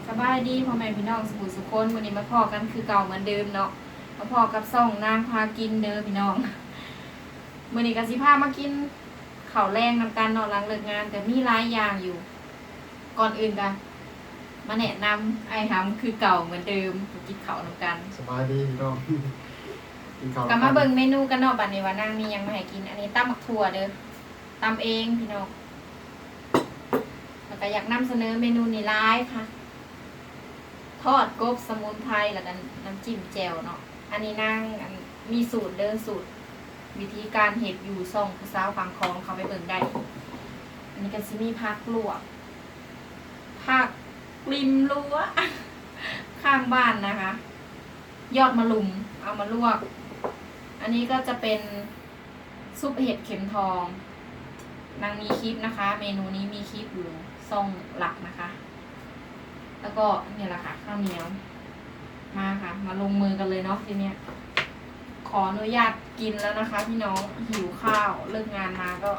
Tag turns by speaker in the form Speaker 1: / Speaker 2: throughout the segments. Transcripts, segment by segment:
Speaker 1: สบายดีพ่อแม่พี่น้องสุคนวันนี้มาพอกันคือเก่าเหมือนเดิมเนาะมาพอกับซ่องนางพากินเด้อพี่น้องวันนี้ก็สิพามากินข้าวแรงนำกันนอนหลังเลิกงานแต่มีหลายอย่างอยู่ ก่อนอื่นกันมาแนะนำไอ้หำคือเก่าเหมือนเดิมกินข้าวนำกัน
Speaker 2: สบายดีพี่น้องกินข้าว
Speaker 1: กลับมาเบิ่งเมนูกันเนาะบัดนี้ว่านางมียังมาให้กินอันนี้ตำมักถั่วเด้อตำเองพี่น้องแล้วก็อยากนำเสนอเมนูนี้หลายค่ะทอดกบสมุนไพรแล้วกันน้ำจิ้มแจ่วเนาะอันนี้นางมีสูตรเด้อสูตรวิธีการเฮ็ดอยู่ซ่องผู้สาวฟังคองเขาไปเบิ่งได้อันนี้ก็สิมีผักลวกผักริมรั้ว ข้างบ้านนะคะ ยอดมะลุมเอามาลวกอันนี้ก็จะเป็นซุปเห็ดเข็มทองนางมีคลิปนะคะ เมนูนี้มีคลิปอยู่ซ่องหลักนะคะ แล้วก็เนี่ยแหละค่ะข้าวเหนียวมาค่ะมาลงมือกันเลยเนาะทีเนี้ยขออนุญาตกินแล้วนะคะพี่น้องหิวข้าวเลิกงานมาก็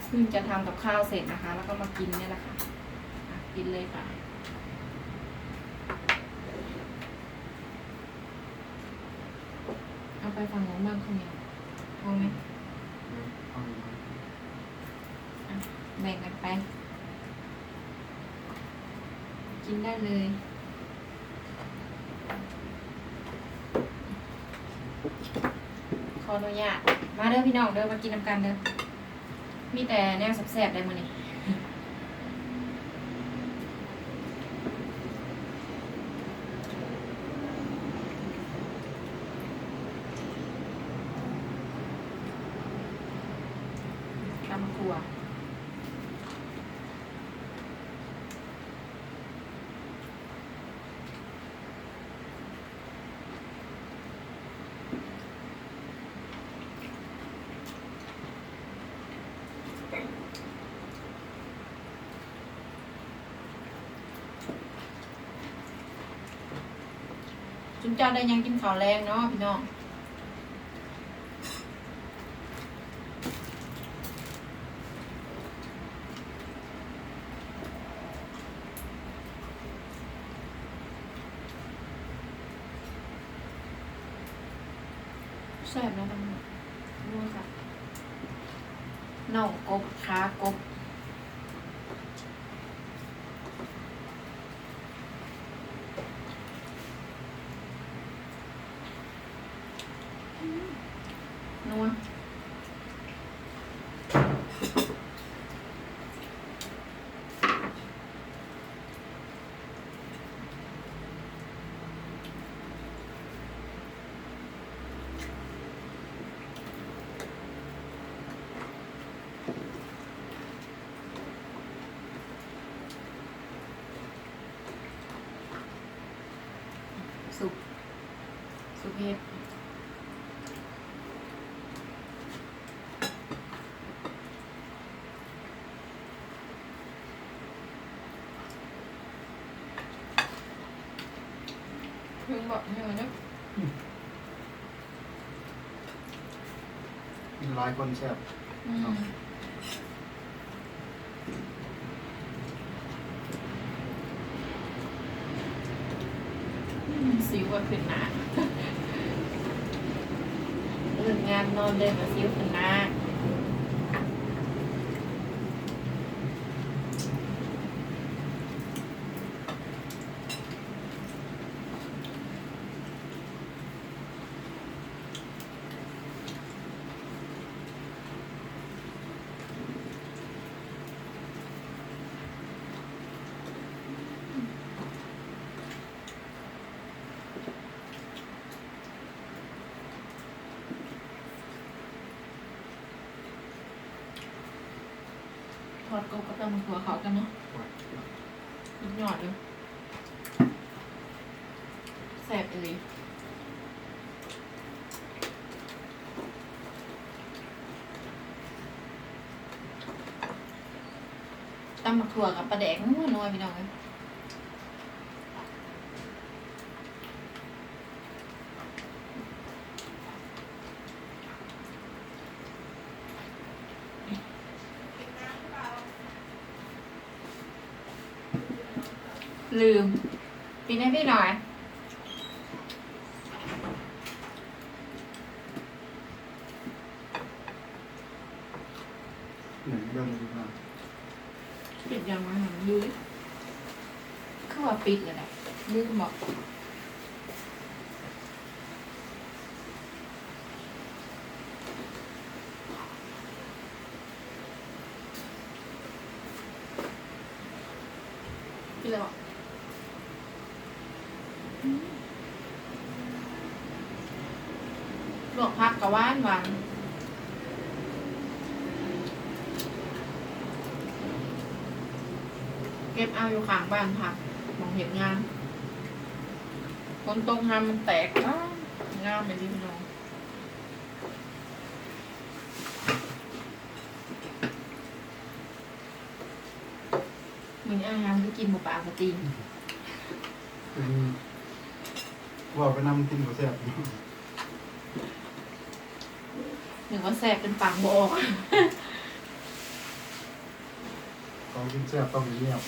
Speaker 1: เพิ่งจะทำกับข้าวเสร็จนะคะ แล้วก็มากินเนี่ยแหละค่ะกินเลยค่ะเอาไปฝั่งโน้นบ้างข้าวเหนียวพอไหมแบ่งกันไปกินได้เลยขออนุญาตมาเด้อพี่น้องเด้อมากินน้ำกันเด้อมีแต่แนวแซ่บๆได้มื้อนี้ตำถั่วจุนเจ้าได้ยังกินข้าวแรงเนาะพี่น้องแซ่บนะทั้งหมดรู้ค่ะน่องกบขากบนัวสุกเห็ดเพิ่งบอกให้มาเนาะ
Speaker 2: หลายคนแซ่บ
Speaker 1: สิวว่าขึ้นหนาเลิกงานนอนเดินกับสิวขึ้นหนาทอดกบก็ต้องมาหัวเขากันเนาะอีกหยอดเลยแซ่บเลยตำมะขั่วกับปลาแดกนัวนัวพี่น้องเลย ลืมปิดให้พี่หน่อย
Speaker 2: หนึ่งเรื่องดีมาก
Speaker 1: ปิดยังไงดูดิเข้าว่าปิดเลยแหละลืมบอกปิดแล้วลวกผักกับหวานหวานเก็บเอาอยู่ข้างบ้านผักมองเห็นงามคนตรงงามมันแตกอ้าวงามไปดิพี่น้องมึงอาหารก็กินหมูป่าสตีน
Speaker 2: เป็นว่าไปนำกินหัวแซ่บ
Speaker 1: หนึ่งว่าแสบเป็นปากบออก
Speaker 2: เขากินแซ่บต้องเงียบ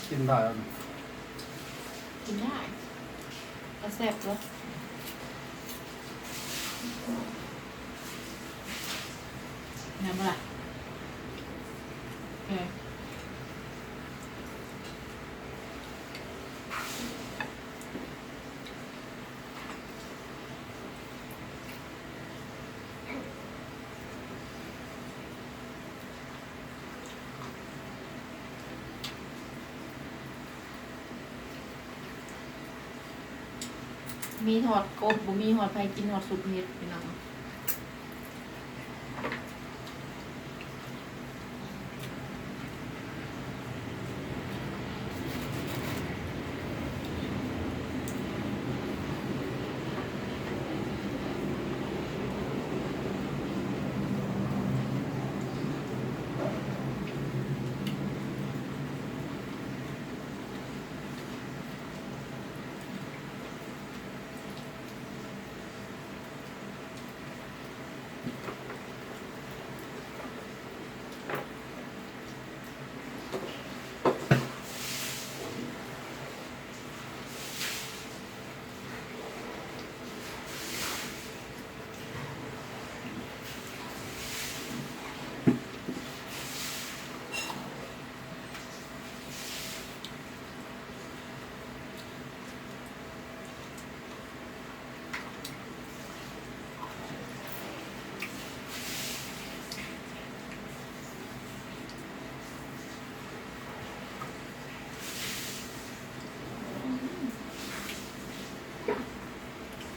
Speaker 2: กินได้แล้วนะ
Speaker 1: กินได้ก็แสบเลยน้ำอะไรเออมีทอดกบบ่มีทอดไผ่กินทอดสุกเห็ดพี่น้อง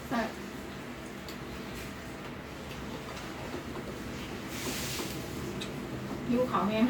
Speaker 1: แซ่บหิวขาวแห้ง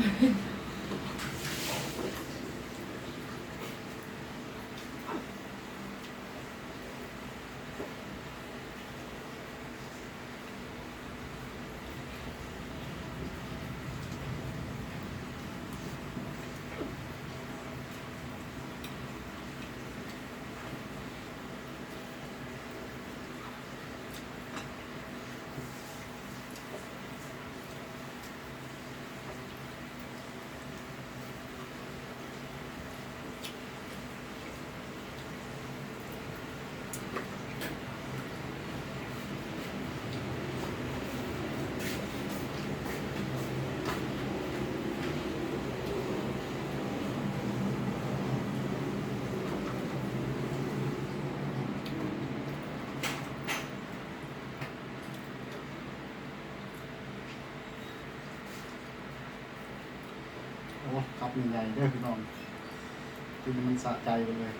Speaker 2: โอ้ครับใหญ่ๆเด้อพี่น้องกินมันสะใจไปเลย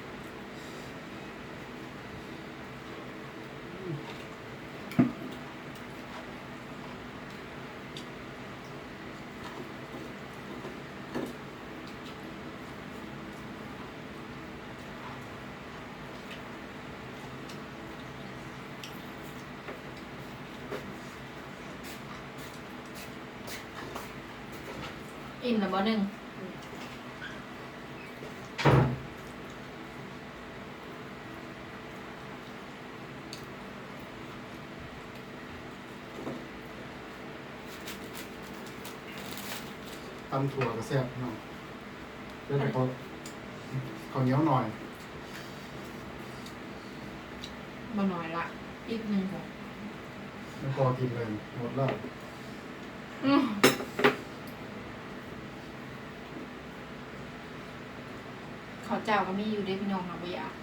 Speaker 1: อิ่มแล้วบ่หนึ่ง
Speaker 2: ตำถั่วก็แซ่บพี่น้องเดี๋ยวขอข้าวเหนียวหน่อย
Speaker 1: มาหน่อยละอีกหนึ่งค่ะ
Speaker 2: แล้วพอกินเลยหมดแล้ว
Speaker 1: ข้าวเจ้าก็มีอยู่เด้พี่น้องนะบ่อยาก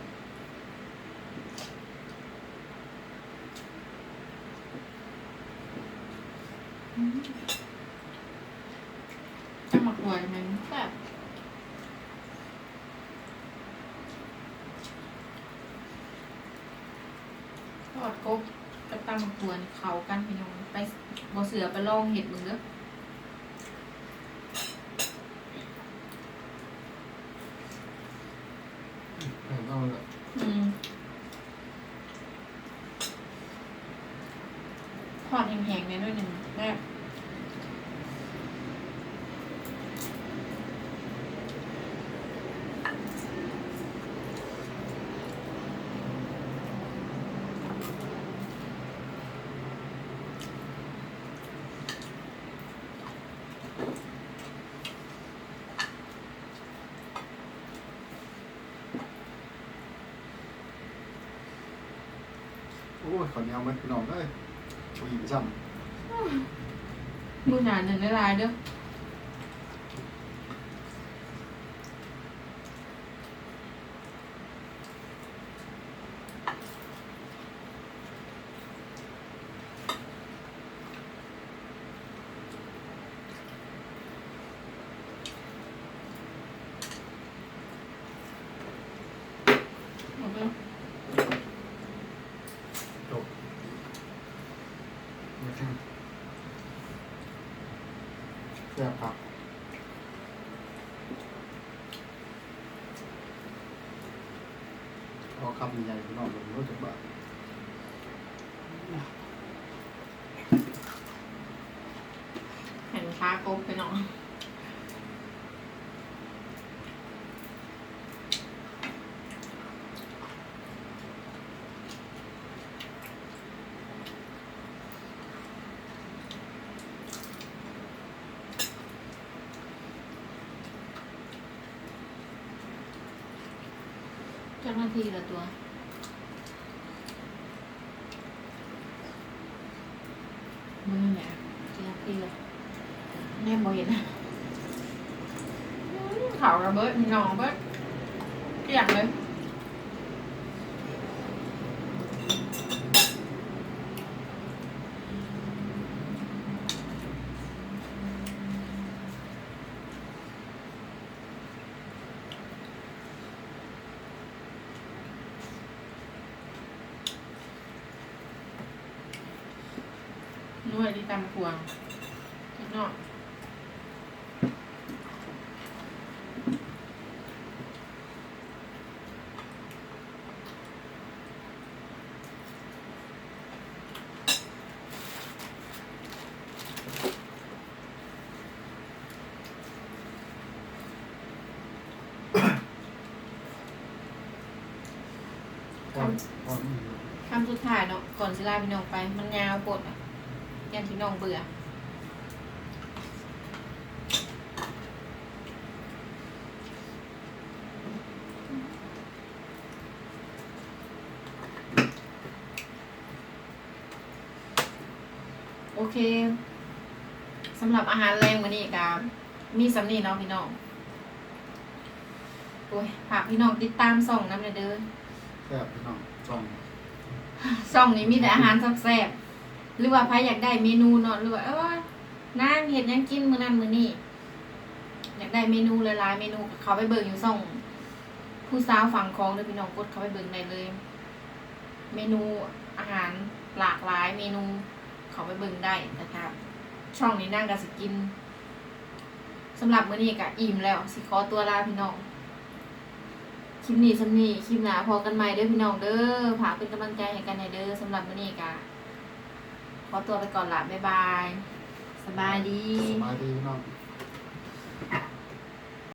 Speaker 1: จะหมักหวยมันแบบทอดกบกับตำหมักหวยเขากันพี่น้องไปบ่เสือไปลองเห็ดมึงเด้อ
Speaker 2: เอาละ
Speaker 1: ทอดแห้งๆเนี่ยด้วยหนึ่งแม่
Speaker 2: โอ้ยข้าวเหนียวมันพี่น้องเอ้ยอิ่มซ้
Speaker 1: มือหนาหนึ่งได้ลายเด้อโอเค
Speaker 2: ำจบนะครับแซ่บครับเอาคำใหญ่ๆพี่น้องผมรู้จักบ้าง
Speaker 1: เห็นค้ากบไปหน่อยเจ้าหน้าที่ละตัวมือเนี่ยเจ้าหน้าที่ละแน่บ่เห็นนะเขาระเบิดมีหนองเบิดเกลียดเลยนวดที่ตำพวงนิดหน่อย
Speaker 2: ก่อนก่อน
Speaker 1: คำสุดท้ายเนาะก่อนสิลาพี่น้องไปมันยาวปดอ่ะยันพี่น้องเบื่อโอเคสำหรับอาหารแรงวันนี้กับมีสำนีเนาะพี่น้องโอ้ยฝากพี่น้องติดตามส่องน้ำเด้อ
Speaker 2: แซ่บพี่น้องจอง
Speaker 1: ช่องนี้มีแต่อาหารแซ่บๆหรือว่าใครอยากได้เมนูเนาะหรือว่าน้าเห็ดหยังกินมื้อนั้นมื้อนี้อยากได้เมนูหลายๆเมนูก็เขาไปเบิ่งอยู่ช่องผู้สาวฝั่งของเด้อพี่น้องกดเขาไปเบิ่งได้เลย เมนูอาหารหลากหลายเมนูเขาไปเบิ่งได้นะครับช่องนี้นั่งกับสิกินสำหรับมื้อนี้ก็อิ่มแล้วสิขอตัวลาพี่น้องคลิปนี้สำนีคลิปหน้าพอกันใหม่เด้อพี่น้องเด้อฝากเป็นกำลังใจให้กันในเด้อสำหรับมื้อนี้ก็ขอตัวไปก่อนละบ๊ายบายสบายดี
Speaker 2: สบายดีพี่น้อง